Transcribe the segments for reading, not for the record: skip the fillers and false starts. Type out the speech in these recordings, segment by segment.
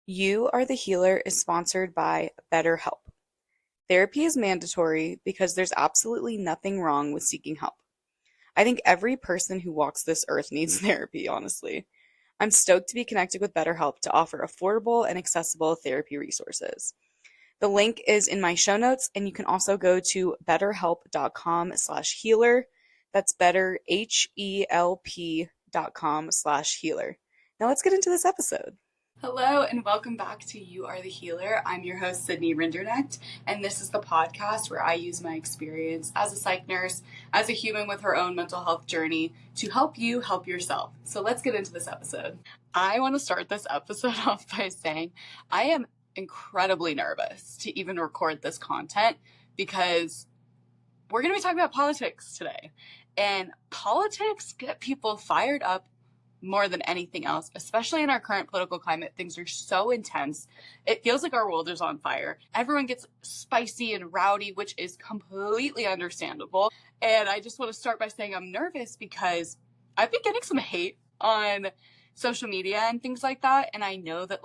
You Are the Healer is sponsored by BetterHelp. Therapy is mandatory because there's absolutely nothing wrong with seeking help. I think every person who walks this earth needs therapy, honestly. I'm stoked to be connected with BetterHelp to offer affordable and accessible therapy resources. The link is in my show notes, and you can also go to betterhelp.com/healer. That's better, HELP.com/healer. Now let's get into this episode. Hello and welcome back to You Are the Healer. I'm your host, Sydney Rinderknecht, and this is the podcast where I use my experience as a psych nurse, as a human with her own mental health journey, to help you help yourself. So let's get into this episode. I want to start this episode off by saying I am incredibly nervous to even record this content because we're going to be talking about politics today. And politics get people fired up more than anything else, especially in our current political climate. Things are so intense. It feels like our world is on fire. Everyone gets spicy and rowdy, which is completely understandable. And I just want to start by saying I'm nervous because I've been getting some hate on social media and things like that. And I know that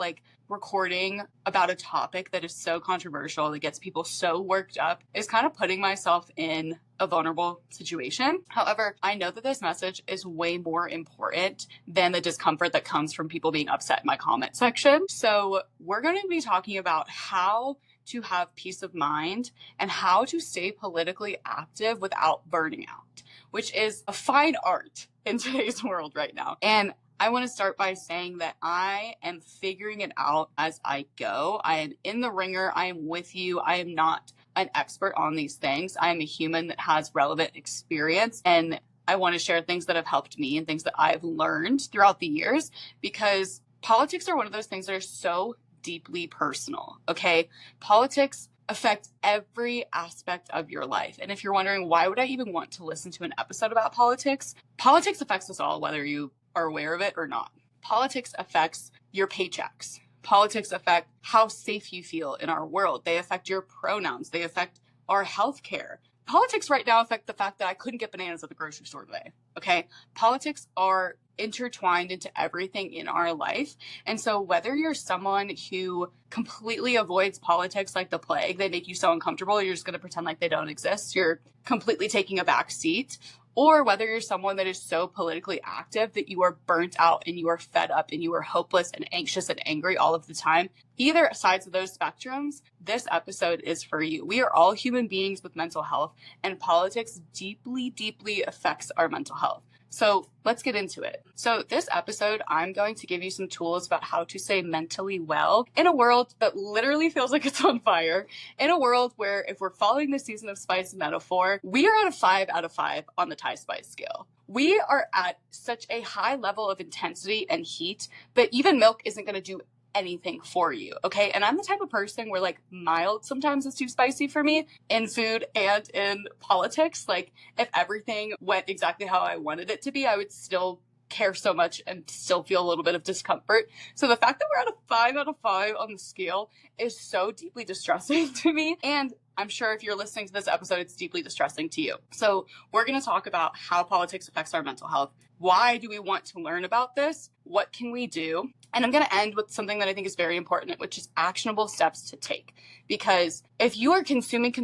recording about a topic that is so controversial, that gets people so worked up, is kind of putting myself in a vulnerable situation. However, I know that this message is way more important than the discomfort that comes from people being upset in my comment section. So we're going to be talking about how to have peace of mind and how to stay politically active without burning out, which is a fine art in today's world right now. And I want to start by saying that I am figuring it out as I go. I am in the ringer. I am with you. I am not an expert on these things. I am a human that has relevant experience, and I want to share things that have helped me and things that I've learned throughout the years, because politics are one of those things that are so deeply personal, okay? Politics affect every aspect of your life. And if you're wondering, why would I even want to listen to an episode about politics? Politics affects us all, whether you are aware of it or not. Politics affects your paychecks. Politics affect how safe you feel in our world. They affect your pronouns. They affect our health care. Politics right now affect the fact that I couldn't get bananas at the grocery store today. Okay? Politics are intertwined into everything in our life. And so whether you're someone who completely avoids politics like the plague, they make you so uncomfortable, you're just going to pretend like they don't exist, you're completely taking a back seat, or whether you're someone that is so politically active that you are burnt out and you are fed up and you are hopeless and anxious and angry all of the time, either sides of those spectrums, this episode is for you. We are all human beings with mental health, and politics deeply, deeply affects our mental health. So let's get into it. So this episode, I'm going to give you some tools about how to stay mentally well in a world that literally feels like it's on fire, in a world where, if we're following the season of spice metaphor, we are at a 5 out of 5 on the Thai spice scale. We are at such a high level of intensity and heat that even milk isn't going to do anything for you, okay? And I'm the type of person where mild sometimes is too spicy for me in food and in politics. If everything went exactly how I wanted it to be, I would still care so much and still feel a little bit of discomfort. So the fact that we're at a 5 out of 5 on the scale is so deeply distressing to me. And I'm sure if you're listening to this episode, it's deeply distressing to you. So we're going to talk about how politics affects our mental health. Why do we want to learn about this? What can we do? And I'm going to end with something that I think is very important, which is actionable steps to take. Because if you are consuming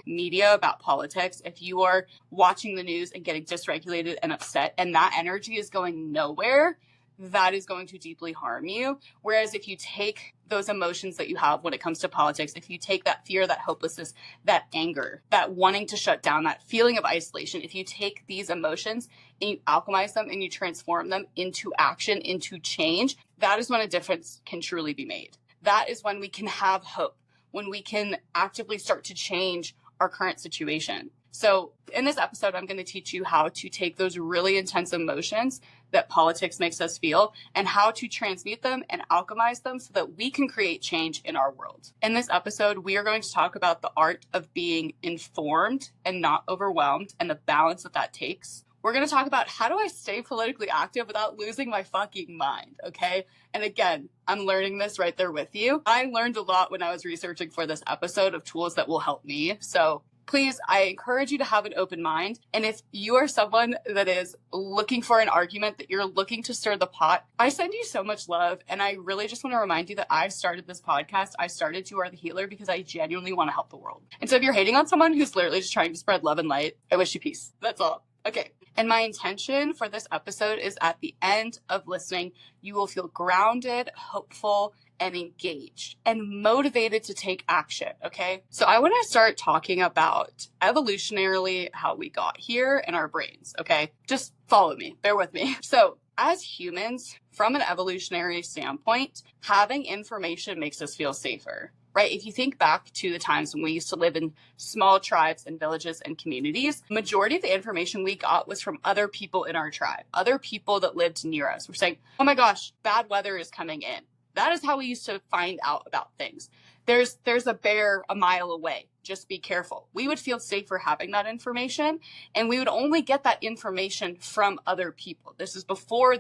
media about politics, if you are watching the news and getting dysregulated and upset, and that energy is going nowhere, that is going to deeply harm you. Whereas if you take those emotions that you have when it comes to politics, if you take that fear, that hopelessness, that anger, that wanting to shut down, that feeling of isolation, if you take these emotions and you alchemize them and you transform them into action, into change, that is when a difference can truly be made. That is when we can have hope, when we can actively start to change our current situation. So in this episode, I'm going to teach you how to take those really intense emotions that politics makes us feel and how to transmute them and alchemize them so that we can create change in our world. In this episode, we are going to talk about the art of being informed and not overwhelmed and the balance that that takes. We're going to talk about how do I stay politically active without losing my fucking mind, okay? And again, I'm learning this right there with you. I learned a lot when I was researching for this episode of tools that will help me. So please, I encourage you to have an open mind. And if you are someone that is looking for an argument, that you're looking to stir the pot, I send you so much love. And I really just want to remind you that I started this podcast. I started You Are the Healer because I genuinely want to help the world. And so if you're hating on someone who's literally just trying to spread love and light, I wish you peace. That's all. Okay. And my intention for this episode is at the end of listening, you will feel grounded, hopeful, and engaged and motivated to take action. Okay. So I want to start talking about evolutionarily how we got here in our brains. Okay. Just follow me. Bear with me. So as humans, from an evolutionary standpoint, having information makes us feel safer. Right? If you think back to the times when we used to live in small tribes and villages and communities, majority of the information we got was from other people in our tribe, other people that lived near us. We're saying, oh my gosh, bad weather is coming in. That is how we used to find out about things. There's a bear a mile away. Just be careful. We would feel safer having that information, and we would only get that information from other people. This is before,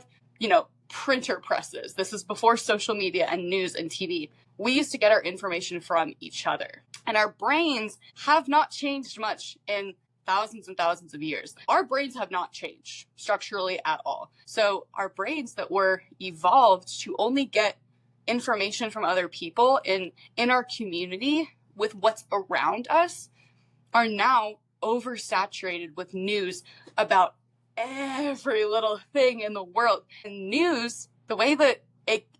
printer presses. This is before social media and news and TV. We used to get our information from each other. And our brains have not changed much in thousands and thousands of years. Our brains have not changed structurally at all. So our brains that were evolved to only get information from other people in our community with what's around us are now oversaturated with news about every little thing in the world. And news, the way that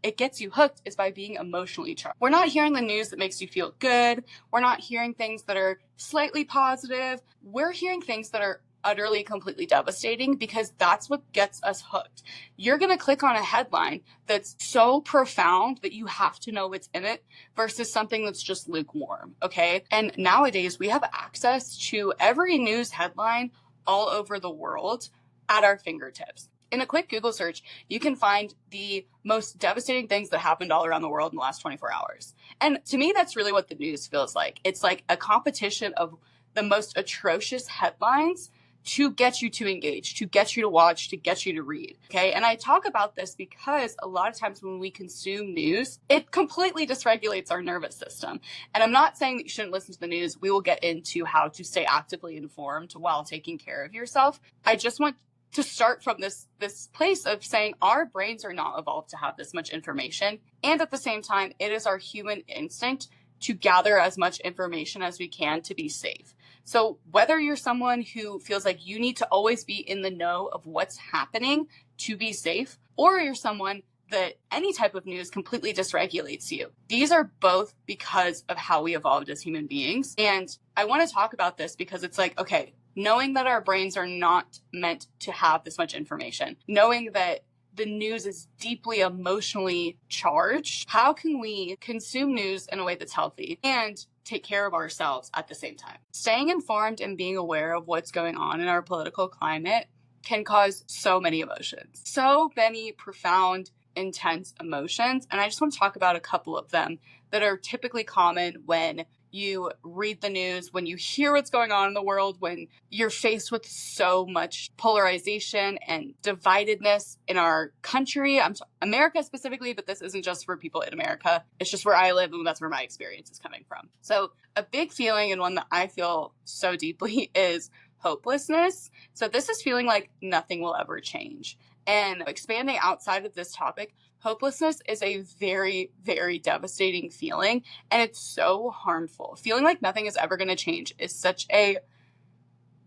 it gets you hooked is by being emotionally charged. We're not hearing the news that makes you feel good. We're not hearing things that are slightly positive. We're hearing things that are utterly, completely devastating because that's what gets us hooked. You're going to click on a headline that's so profound that you have to know what's in it versus something that's just lukewarm, okay? And nowadays we have access to every news headline all over the world at our fingertips. In a quick Google search, you can find the most devastating things that happened all around the world in the last 24 hours. And to me, that's really what the news feels like. It's like a competition of the most atrocious headlines to get you to engage, to get you to watch, to get you to read. Okay. And I talk about this because a lot of times when we consume news, it completely dysregulates our nervous system. And I'm not saying that you shouldn't listen to the news. We will get into how to stay actively informed while taking care of yourself. I just want to start from this place of saying our brains are not evolved to have this much information. And at the same time, it is our human instinct to gather as much information as we can to be safe. So whether you're someone who feels like you need to always be in the know of what's happening to be safe, or you're someone that any type of news completely dysregulates you, these are both because of how we evolved as human beings. And I want to talk about this because it's like, okay, knowing that our brains are not meant to have this much information, knowing that the news is deeply emotionally charged, how can we consume news in a way that's healthy and take care of ourselves at the same time? Staying informed and being aware of what's going on in our political climate can cause so many emotions, so many profound, intense emotions. And I just want to talk about a couple of them that are typically common when you read the news, when you hear what's going on in the world, when you're faced with so much polarization and dividedness in our country, America specifically, but this isn't just for people in America. It's just where I live and that's where my experience is coming from. So a big feeling and one that I feel so deeply is hopelessness. So this is feeling like nothing will ever change. And expanding outside of this topic, hopelessness is a very, very devastating feeling, and it's so harmful. Feeling like nothing is ever going to change is such a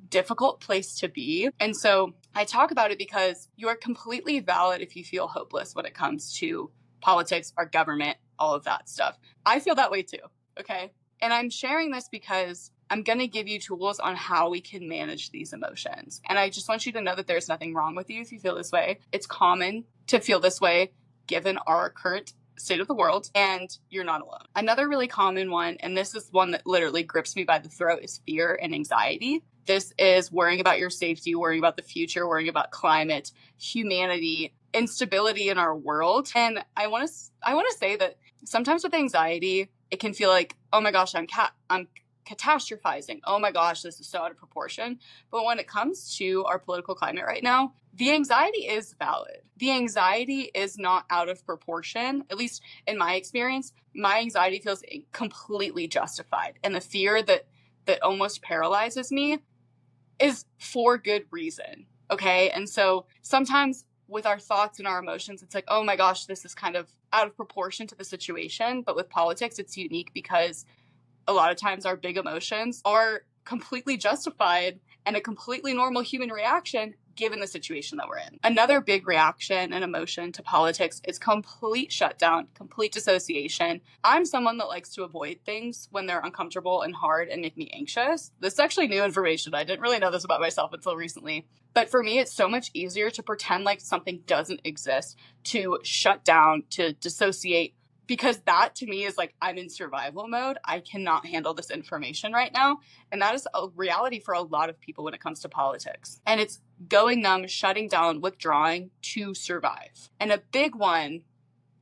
difficult place to be. And so I talk about it because you are completely valid if you feel hopeless when it comes to politics, our government, all of that stuff. I feel that way too, okay? And I'm sharing this because I'm going to give you tools on how we can manage these emotions. And I just want you to know that there's nothing wrong with you if you feel this way. It's common to feel this way given our current state of the world, and you're not alone. Another really common one, and this is one that literally grips me by the throat, is fear and anxiety. This is worrying about your safety, worrying about the future, worrying about climate, humanity, instability in our world. And I want to say that sometimes with anxiety, it can feel like, oh my gosh, I'm catastrophizing. Oh my gosh, this is so out of proportion. But when it comes to our political climate right now, the anxiety is valid. The anxiety is not out of proportion. At least in my experience, my anxiety feels completely justified. And the fear that that almost paralyzes me is for good reason. Okay. And so sometimes with our thoughts and our emotions, it's like, oh my gosh, this is kind of out of proportion to the situation. But with politics, it's unique because a lot of times our big emotions are completely justified and a completely normal human reaction given the situation that we're in. Another big reaction and emotion to politics is complete shutdown, complete dissociation. I'm someone that likes to avoid things when they're uncomfortable and hard and make me anxious. This is actually new information. I didn't really know this about myself until recently. But for me, it's so much easier to pretend like something doesn't exist, to shut down, to dissociate, because that to me is like, I'm in survival mode. I cannot handle this information right now. And that is a reality for a lot of people when it comes to politics. And it's going numb, shutting down, withdrawing to survive. And a big one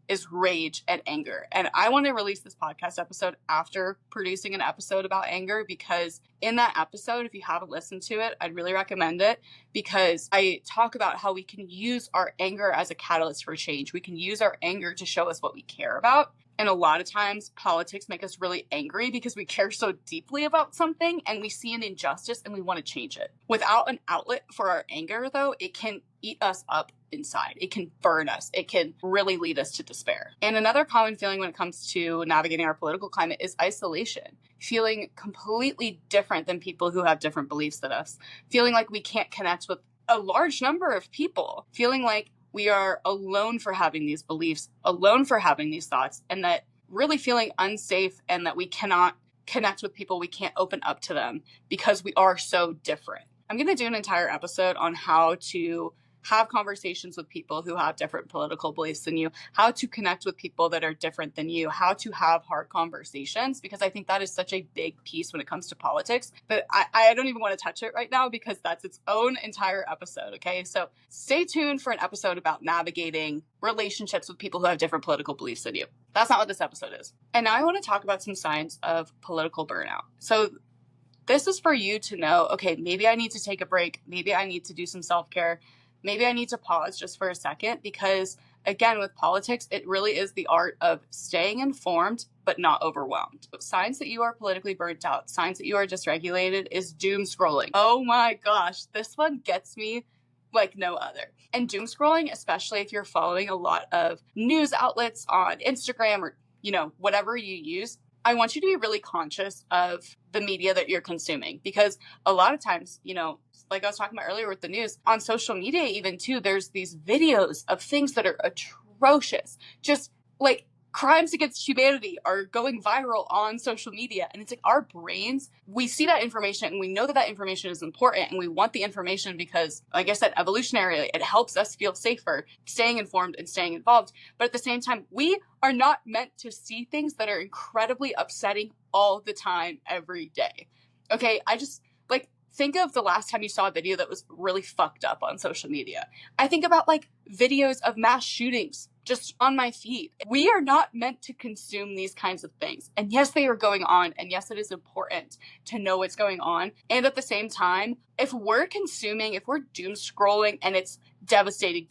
is rage and anger. And I want to release this podcast episode after producing an episode about anger, because in that episode, if you haven't listened to it, I'd really recommend it, because I talk about how we can use our anger as a catalyst for change. We can use our anger to show us what we care about. And a lot of times politics make us really angry because we care so deeply about something and we see an injustice and we want to change it. Without an outlet for our anger, though, it can eat us up inside. It can burn us. It can really lead us to despair. And another common feeling when it comes to navigating our political climate is isolation. Feeling completely different than people who have different beliefs than us. Feeling like we can't connect with a large number of people. Feeling like we are alone for having these beliefs, alone for having these thoughts, and that really feeling unsafe and that we cannot connect with people, we can't open up to them because we are so different. I'm going to do an entire episode on how to have conversations with people who have different political beliefs than you, how to connect with people that are different than you, how to have hard conversations, because I think that is such a big piece when it comes to politics. But I don't even want to touch it right now because that's its own entire episode, okay? So stay tuned for an episode about navigating relationships with people who have different political beliefs than you. That's not what this episode is. And now I want to talk about some signs of political burnout. So this is for you to know, okay, maybe I need to take a break. Maybe I need to do some self-care. Maybe I need to pause just for a second because, again, with politics, it really is the art of staying informed but not overwhelmed. Signs that you are politically burnt out, signs that you are dysregulated is doom scrolling. Oh my gosh, this one gets me like no other. And doom scrolling, especially if you're following a lot of news outlets on Instagram or, whatever you use, I want you to be really conscious of the media that you're consuming, because a lot of times, like I was talking about earlier with the news, on social media even too, there's these videos of things that are atrocious, just like crimes against humanity are going viral on social media. And it's like our brains, we see that information and we know that that information is important and we want the information because, like I said, evolutionarily, it helps us feel safer, staying informed and staying involved. But at the same time, we are not meant to see things that are incredibly upsetting all the time, every day. Okay, I just think of the last time you saw a video that was really fucked up on social media. I think about videos of mass shootings just on my feed. We are not meant to consume these kinds of things. And yes, they are going on. And yes, it is important to know what's going on. And at the same time, if we're doom scrolling and it's devastating,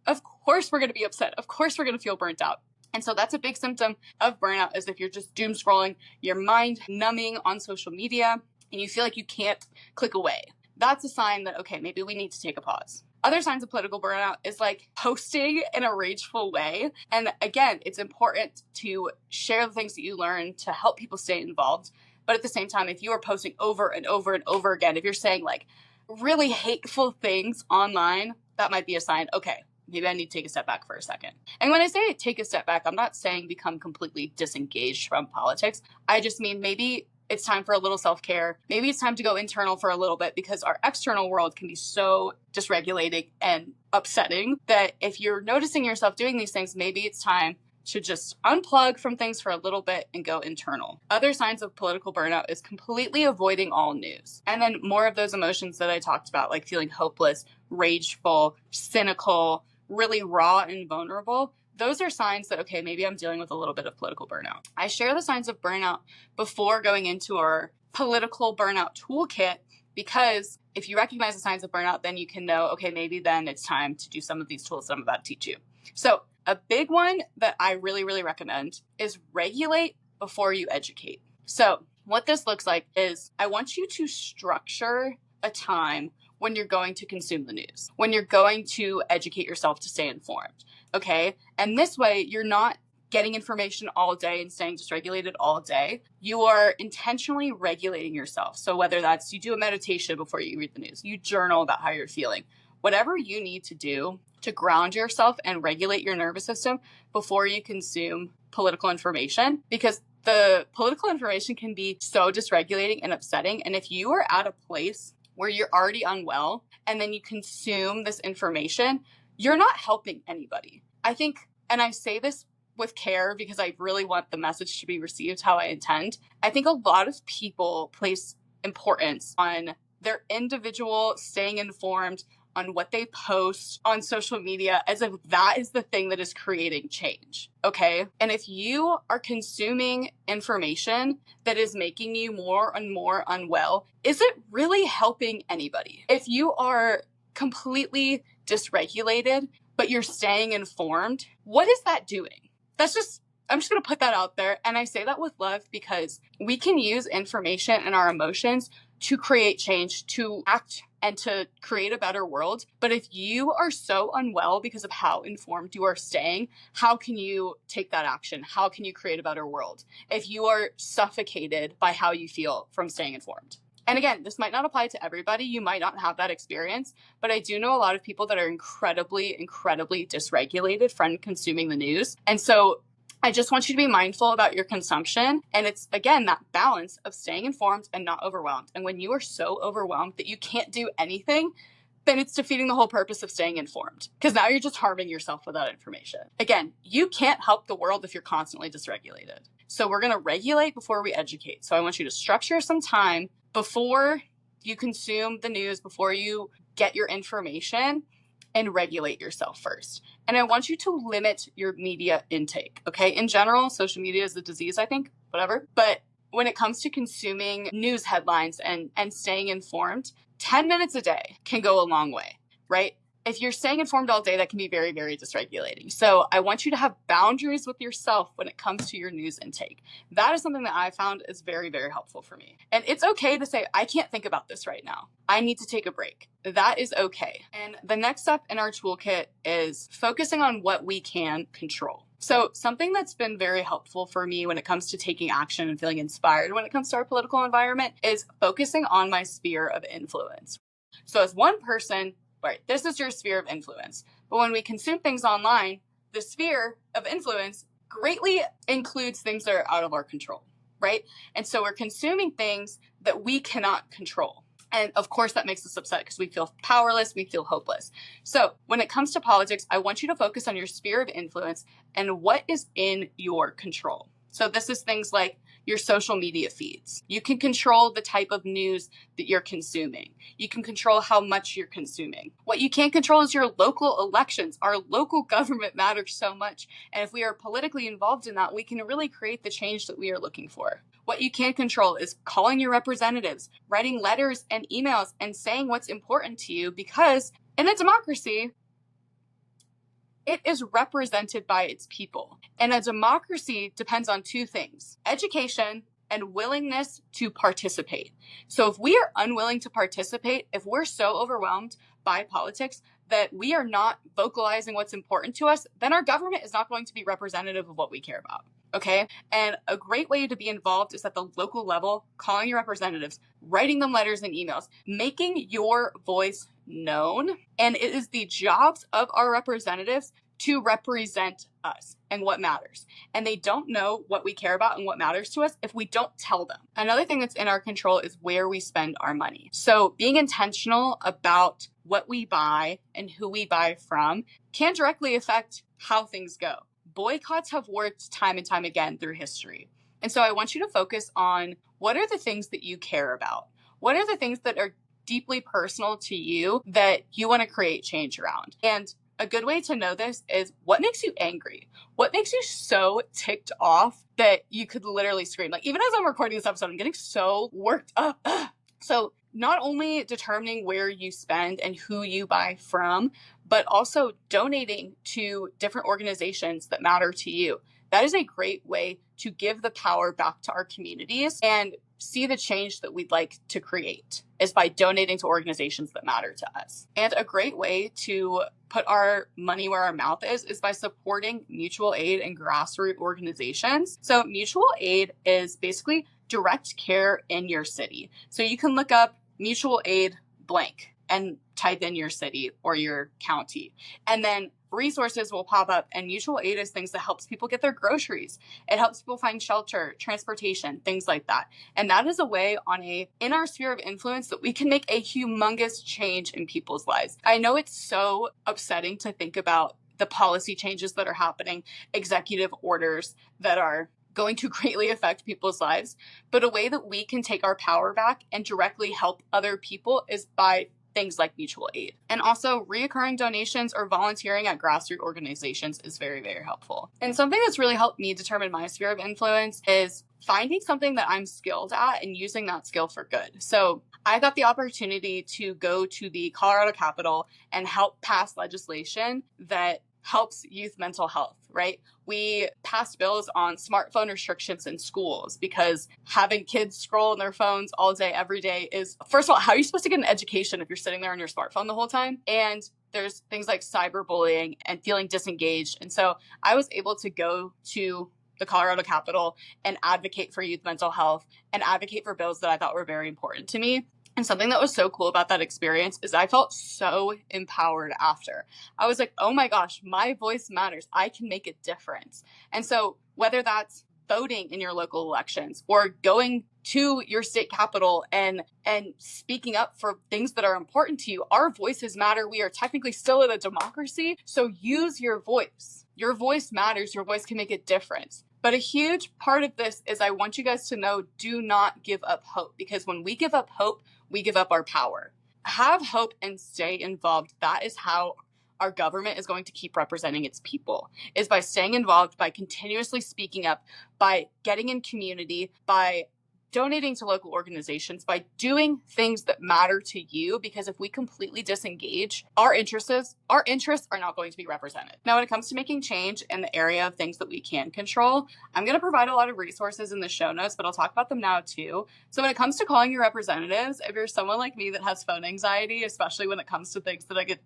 of course we're going to be upset. Of course we're going to feel burnt out. And so that's a big symptom of burnout, is if you're just doom scrolling, your mind numbing on social media, and you feel like you can't click away. That's a sign that, okay, maybe we need to take a pause. Other signs of political burnout is posting in a rageful way. And again, it's important to share the things that you learn to help people stay involved. But at the same time, if you are posting over and over and over again, if you're saying really hateful things online, that might be a sign, okay, maybe I need to take a step back for a second. And when I say take a step back, I'm not saying become completely disengaged from politics. I just mean maybe it's time for a little self-care. Maybe it's time to go internal for a little bit, because our external world can be so dysregulating and upsetting that if you're noticing yourself doing these things, maybe it's time to just unplug from things for a little bit and go internal. Other signs of political burnout is completely avoiding all news. And then more of those emotions that I talked about, like feeling hopeless, rageful, cynical, really raw and vulnerable. Those are signs that, okay, maybe I'm dealing with a little bit of political burnout. I share the signs of burnout before going into our political burnout toolkit, because if you recognize the signs of burnout, then you can know, okay, maybe then it's time to do some of these tools that I'm about to teach you. So a big one that I really, really recommend is regulate before you educate. So What this looks like is I want you to structure a time when you're going to consume the news, when you're going to educate yourself to stay informed, okay? And this way, you're not getting information all day and staying dysregulated all day. You are intentionally regulating yourself. So whether that's you do a meditation before you read the news, you journal about how you're feeling, whatever you need to do to ground yourself and regulate your nervous system before you consume political information, because the political information can be so dysregulating and upsetting. And if you are at a place where you're already unwell and then you consume this information, you're not helping anybody. I think, and I say this with care because I really want the message to be received how I intend. I think a lot of people place importance on their individual staying informed, on what they post on social media, as if that is the thing that is creating change, okay? And if you are consuming information that is making you more and more unwell, is it really helping anybody? If you are completely dysregulated, but you're staying informed, what is that doing? I'm just gonna put that out there. And I say that with love because we can use information and our emotions to create change, to act and to create a better world. But if you are so unwell because of how informed you are staying, how can you take that action? How can you create a better world if you are suffocated by how you feel from staying informed? And again, this might not apply to everybody. You might not have that experience, but I do know a lot of people that are incredibly, incredibly dysregulated from consuming the news. And so I just want you to be mindful about your consumption. And it's, again, that balance of staying informed and not overwhelmed. And when you are so overwhelmed that you can't do anything, then it's defeating the whole purpose of staying informed, because now you're just harming yourself with that information. Again, you can't help the world if you're constantly dysregulated. So we're going to regulate before we educate. So I want you to structure some time before you consume the news, before you get your information, and regulate yourself first. And I want you to limit your media intake, okay? In general, social media is a disease, I think, whatever. But when it comes to consuming news headlines and staying informed, 10 minutes a day can go a long way, right? If you're staying informed all day, that can be very, very dysregulating. So I want you to have boundaries with yourself when it comes to your news intake. That is something that I found is very, very helpful for me. And it's okay to say, I can't think about this right now. I need to take a break. That is okay. And the next step in our toolkit is focusing on what we can control. So something that's been very helpful for me when it comes to taking action and feeling inspired when it comes to our political environment is focusing on my sphere of influence. So as one person, right, this is your sphere of influence. But when we consume things online, the sphere of influence greatly includes things that are out of our control, right? And so we're consuming things that we cannot control. And of course, that makes us upset because we feel powerless, we feel hopeless. So when it comes to politics, I want you to focus on your sphere of influence and what is in your control. So this is things like your social media feeds. You can control the type of news that you're consuming. You can control how much you're consuming. What you can't control is your local elections. Our local government matters so much. And if we are politically involved in that, we can really create the change that we are looking for. What you can control is calling your representatives, writing letters and emails, and saying what's important to you, because in a democracy, it is represented by its people. And a democracy depends on two things: education and willingness to participate. So if we are unwilling to participate, if we're so overwhelmed by politics that we are not vocalizing what's important to us, then our government is not going to be representative of what we care about. Okay. And a great way to be involved is at the local level, calling your representatives, writing them letters and emails, making your voice known. And it is the jobs of our representatives to represent us and what matters. And they don't know what we care about and what matters to us if we don't tell them. Another thing that's in our control is where we spend our money. So being intentional about what we buy and who we buy from can directly affect how things go. Boycotts have worked time and time again through history. And so I want you to focus on what are the things that you care about? What are the things that are deeply personal to you that you want to create change around? And a good way to know this is what makes you angry? What makes you so ticked off that you could literally scream? Like, even as I'm recording this episode, I'm getting so worked up. So not only determining where you spend and who you buy from, but also donating to different organizations that matter to you. That is a great way to give the power back to our communities and see the change that we'd like to create is by donating to organizations that matter to us. And a great way to put our money where our mouth is by supporting mutual aid and grassroots organizations. So mutual aid is basically direct care in your city. So you can look up mutual aid blank and type in your city or your county. And then resources will pop up, and mutual aid is things that helps people get their groceries. It helps people find shelter, transportation, things like that. And that is a way in our sphere of influence that we can make a humongous change in people's lives. I know it's so upsetting to think about the policy changes that are happening, executive orders that are going to greatly affect people's lives. But a way that we can take our power back and directly help other people is by things like mutual aid. And also reoccurring donations or volunteering at grassroots organizations is very, very helpful. And something that's really helped me determine my sphere of influence is finding something that I'm skilled at and using that skill for good. So I got the opportunity to go to the Colorado Capitol and help pass legislation that helps youth mental health, right? We passed bills on smartphone restrictions in schools because having kids scroll on their phones all day, every day is, first of all, how are you supposed to get an education if you're sitting there on your smartphone the whole time? And there's things like cyberbullying and feeling disengaged. And so I was able to go to the Colorado Capitol and advocate for youth mental health and advocate for bills that I thought were very important to me. And something that was so cool about that experience is I felt so empowered after. I was like, oh my gosh, my voice matters. I can make a difference. And so whether that's voting in your local elections or going to your state capitol and speaking up for things that are important to you, our voices matter. We are technically still in a democracy. So use your voice. Your voice matters. Your voice can make a difference. But a huge part of this is I want you guys to know, do not give up hope, because when we give up hope, we give up our power. Have hope and stay involved. That is how our government is going to keep representing its people, is by staying involved, by continuously speaking up, by getting in community, by donating to local organizations, by doing things that matter to you. Because if we completely disengage, our interests are not going to be represented. Now, when it comes to making change in the area of things that we can control, I'm going to provide a lot of resources in the show notes, but I'll talk about them now too. So when it comes to calling your representatives, if you're someone like me that has phone anxiety, especially when it comes to things that I get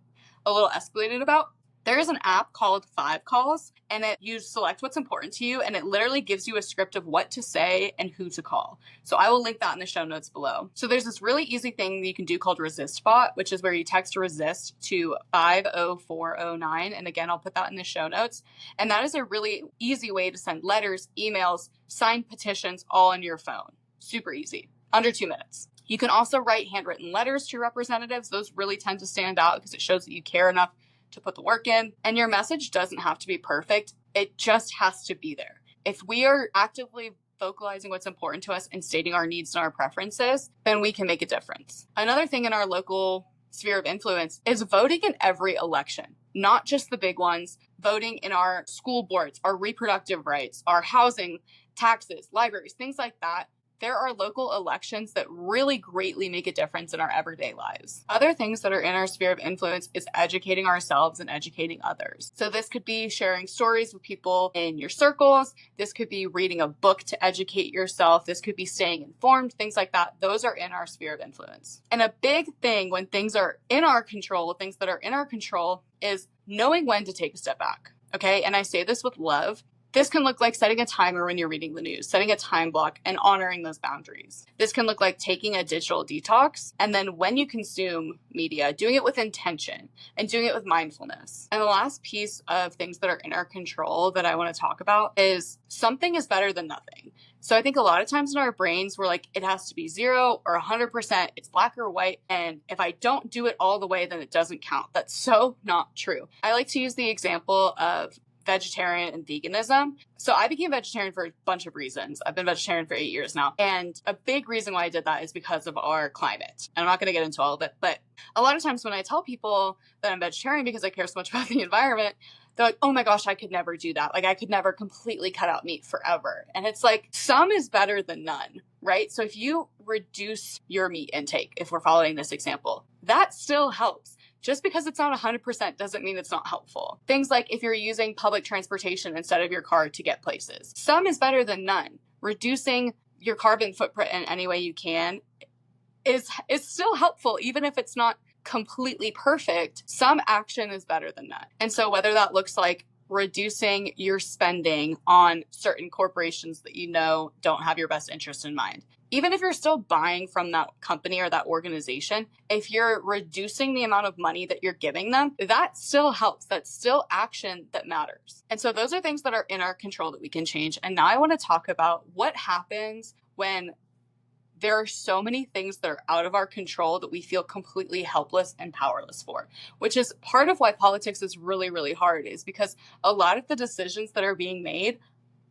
a little escalated about, there is an app called 5 Calls, and you select what's important to you, and it literally gives you a script of what to say and who to call. So I will link that in the show notes below. So there's this really easy thing that you can do called Resist Bot, which is where you text Resist to 50409. And again, I'll put that in the show notes. And that is a really easy way to send letters, emails, signed petitions all on your phone. Super easy, under 2 minutes. You can also write handwritten letters to your representatives. Those really tend to stand out because it shows that you care enough to put the work in. And your message doesn't have to be perfect. It just has to be there. If we are actively vocalizing what's important to us and stating our needs and our preferences, then we can make a difference. Another thing in our local sphere of influence is voting in every election, not just the big ones, voting in our school boards, our reproductive rights, our housing, taxes, libraries, things like that. There are local elections that really greatly make a difference in our everyday lives. Other things that are in our sphere of influence is educating ourselves and educating others. So this could be sharing stories with people in your circles. This could be reading a book to educate yourself. This could be staying informed, things like that. Those are in our sphere of influence. And a big thing when things are in our control, things that are in our control, is knowing when to take a step back. Okay. And I say this with love. This can look like setting a timer when you're reading the news, setting a time block, and honoring those boundaries. This can look like taking a digital detox, and then when you consume media, doing it with intention and doing it with mindfulness. And the last piece of things that are in our control that I want to talk about is something is better than nothing. So I think a lot of times in our brains, we're like, it has to be 0 or 100%. It's black or white. And if I don't do it all the way, then it doesn't count. That's so not true. I like to use the example of vegetarian and veganism. So I became vegetarian for a bunch of reasons. I've been vegetarian for 8 years now. And a big reason why I did that is because of our climate. And I'm not going to get into all of it, but a lot of times when I tell people that I'm vegetarian because I care so much about the environment, they're like, oh my gosh, I could never do that. Like I could never completely cut out meat forever. And it's like, some is better than none, right? So if you reduce your meat intake, if we're following this example, that still helps. Just because it's not 100% doesn't mean it's not helpful. Things like if you're using public transportation instead of your car to get places. Some is better than none. Reducing your carbon footprint in any way you can is still helpful, even if it's not completely perfect. Some action is better than that. And so whether that looks like reducing your spending on certain corporations that you know don't have your best interest in mind, even if you're still buying from that company or that organization, if you're reducing the amount of money that you're giving them, that still helps. That's still action that matters. And so those are things that are in our control that we can change. And now I want to talk about what happens when there are so many things that are out of our control that we feel completely helpless and powerless for, which is part of why politics is really, really hard, is because a lot of the decisions that are being made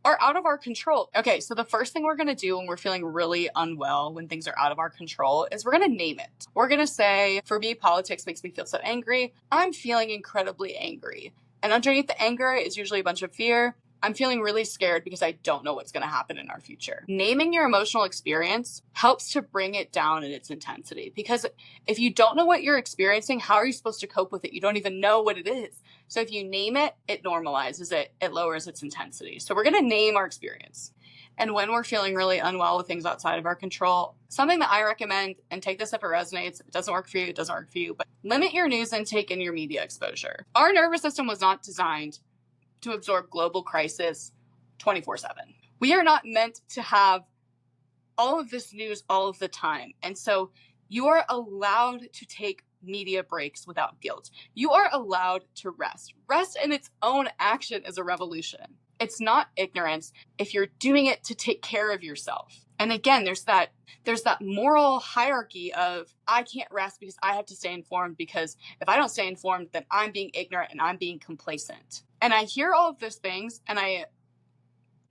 are out of our control. Okay, so the first thing we're going to do when we're feeling really unwell, when things are out of our control, is we're going to name it. We're going to say, for me, politics makes me feel so angry. I'm feeling incredibly angry. And underneath the anger is usually a bunch of fear. I'm feeling really scared because I don't know what's going to happen in our future. Naming your emotional experience helps to bring it down in its intensity, because if you don't know what you're experiencing, how are you supposed to cope with it? You don't even know what it is. So if you name it, it normalizes it, it lowers its intensity. So we're going to name our experience. And when we're feeling really unwell with things outside of our control, something that I recommend, and take this if it resonates, if it doesn't work for you, it doesn't work for you, but limit your news intake and your media exposure. Our nervous system was not designed to absorb global crisis 24/7. We are not meant to have all of this news all of the time. And so you are allowed to take media breaks without guilt. You are allowed to rest. Rest in its own action is a revolution. It's not ignorance if you're doing it to take care of yourself. And again, there's that moral hierarchy of, I can't rest because I have to stay informed, because if I don't stay informed, then I'm being ignorant and I'm being complacent. And I hear all of those things, and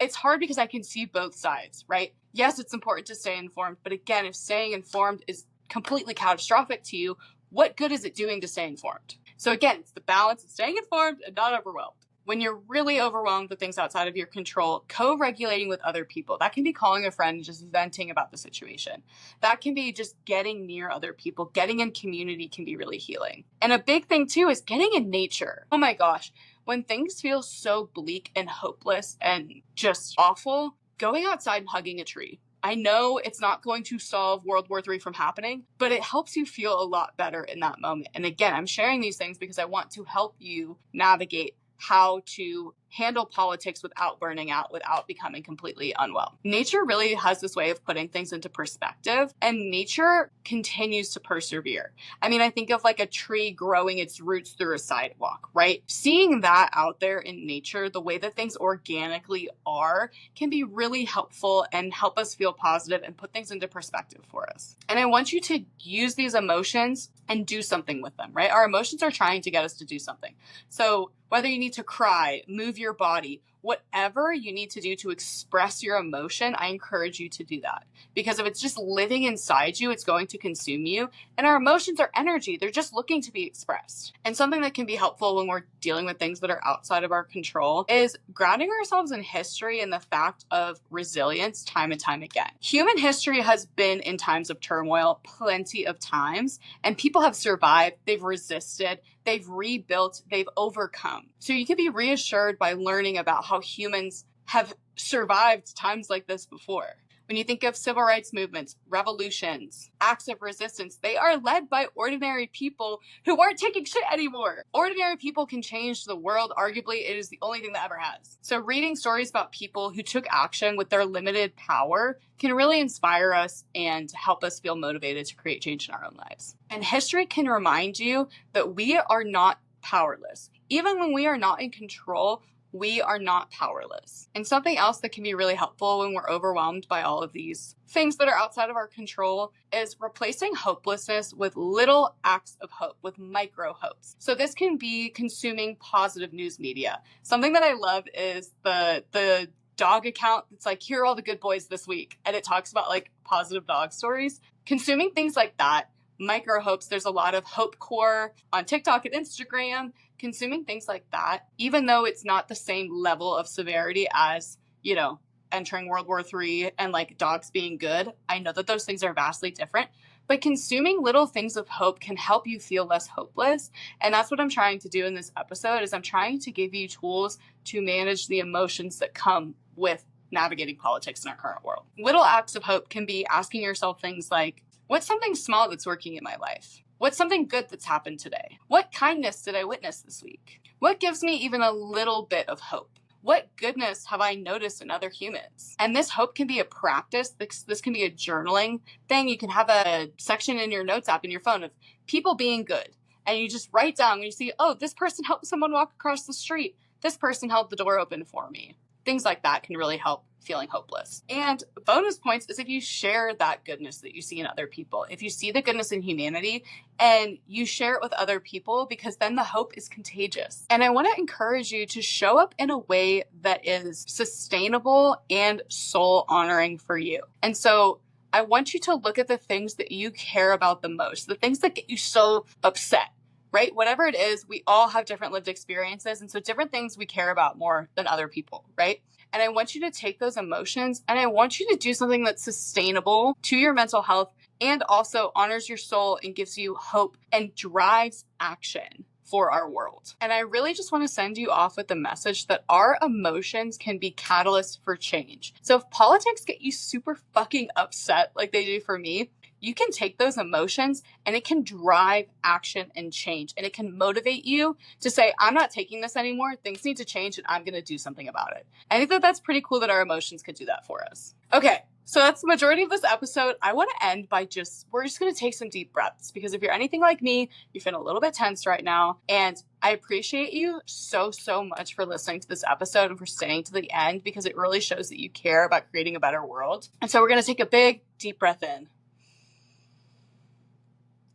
it's hard because I can see both sides, right? Yes, it's important to stay informed, but again, if staying informed is completely catastrophic to you, what good is it doing to stay informed? So again, it's the balance of staying informed and not overwhelmed. When you're really overwhelmed with things outside of your control, co-regulating with other people. That can be calling a friend and just venting about the situation. That can be just getting near other people. Getting in community can be really healing. And a big thing too is getting in nature. Oh my gosh, when things feel so bleak and hopeless and just awful, going outside and hugging a tree. I know it's not going to solve World War III from happening, but it helps you feel a lot better in that moment. And again, I'm sharing these things because I want to help you navigate how to handle politics without burning out, without becoming completely unwell. Nature really has this way of putting things into perspective, and nature continues to persevere. I mean, I think of like a tree growing its roots through a sidewalk, right? Seeing that out there in nature, the way that things organically are, can be really helpful and help us feel positive and put things into perspective for us. And I want you to use these emotions and do something with them, right? Our emotions are trying to get us to do something. So whether you need to cry, move your body, whatever you need to do to express your emotion, I encourage you to do that. Because if it's just living inside you, it's going to consume you. And our emotions are energy. They're just looking to be expressed. And something that can be helpful when we're dealing with things that are outside of our control is grounding ourselves in history and the fact of resilience time and time again. Human history has been in times of turmoil plenty of times, and people have survived, they've resisted, they've rebuilt, they've overcome. So you can be reassured by learning about how humans have survived times like this before. When you think of civil rights movements, revolutions, acts of resistance, they are led by ordinary people who aren't taking shit anymore. Ordinary people can change the world. Arguably, it is the only thing that ever has. So reading stories about people who took action with their limited power can really inspire us and help us feel motivated to create change in our own lives. And history can remind you that we are not powerless. Even when we are not in control, we are not powerless. And something else that can be really helpful when we're overwhelmed by all of these things that are outside of our control is replacing hopelessness with little acts of hope, with micro hopes. So this can be consuming positive news media. Something that I love is the dog account. It's like, here are all the good boys this week. And it talks about like positive dog stories. Consuming things like that, micro hopes. There's a lot of hope core on TikTok and Instagram. Consuming things like that, even though it's not the same level of severity as, you know, entering World War III and like dogs being good. I know that those things are vastly different, but consuming little things of hope can help you feel less hopeless. And that's what I'm trying to do in this episode is I'm trying to give you tools to manage the emotions that come with navigating politics in our current world. Little acts of hope can be asking yourself things like, what's something small that's working in my life? What's something good that's happened today? What kindness did I witness this week? What gives me even a little bit of hope? What goodness have I noticed in other humans? And this hope can be a practice. This can be a journaling thing. You can have a section in your notes app in your phone of people being good. And you just write down when you see, oh, this person helped someone walk across the street. This person held the door open for me. Things like that can really help feeling hopeless. And bonus points is if you share that goodness that you see in other people. If you see the goodness in humanity and you share it with other people, because then the hope is contagious. And I want to encourage you to show up in a way that is sustainable and soul honoring for you. And so I want you to look at the things that you care about the most, the things that get you so upset, right? Whatever it is, we all have different lived experiences. And so different things we care about more than other people, right? And I want you to take those emotions and I want you to do something that's sustainable to your mental health and also honors your soul and gives you hope and drives action for our world. And I really just want to send you off with the message that our emotions can be catalysts for change. So if politics get you super fucking upset like they do for me, you can take those emotions and it can drive action and change. And it can motivate you to say, I'm not taking this anymore. Things need to change and I'm going to do something about it. I think that that's pretty cool that our emotions could do that for us. Okay, so that's the majority of this episode. I want to end by we're just going to take some deep breaths because if you're anything like me, you're feeling a little bit tense right now. And I appreciate you so much for listening to this episode and for staying to the end because it really shows that you care about creating a better world. And so we're going to take a big, deep breath in.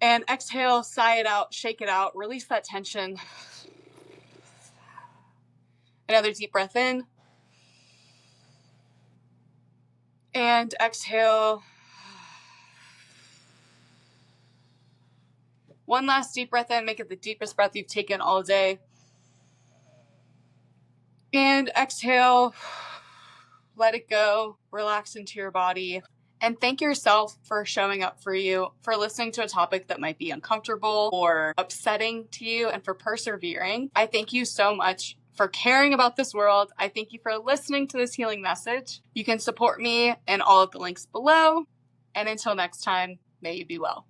And exhale, sigh it out, shake it out, release that tension. Another deep breath in. And exhale. One last deep breath in. Make it the deepest breath you've taken all day. And exhale. Let it go. Relax into your body. And thank yourself for showing up for you, for listening to a topic that might be uncomfortable or upsetting to you, and for persevering. I thank you so much for caring about this world. I thank you for listening to this healing message. You can support me in all of the links below. And until next time, may you be well.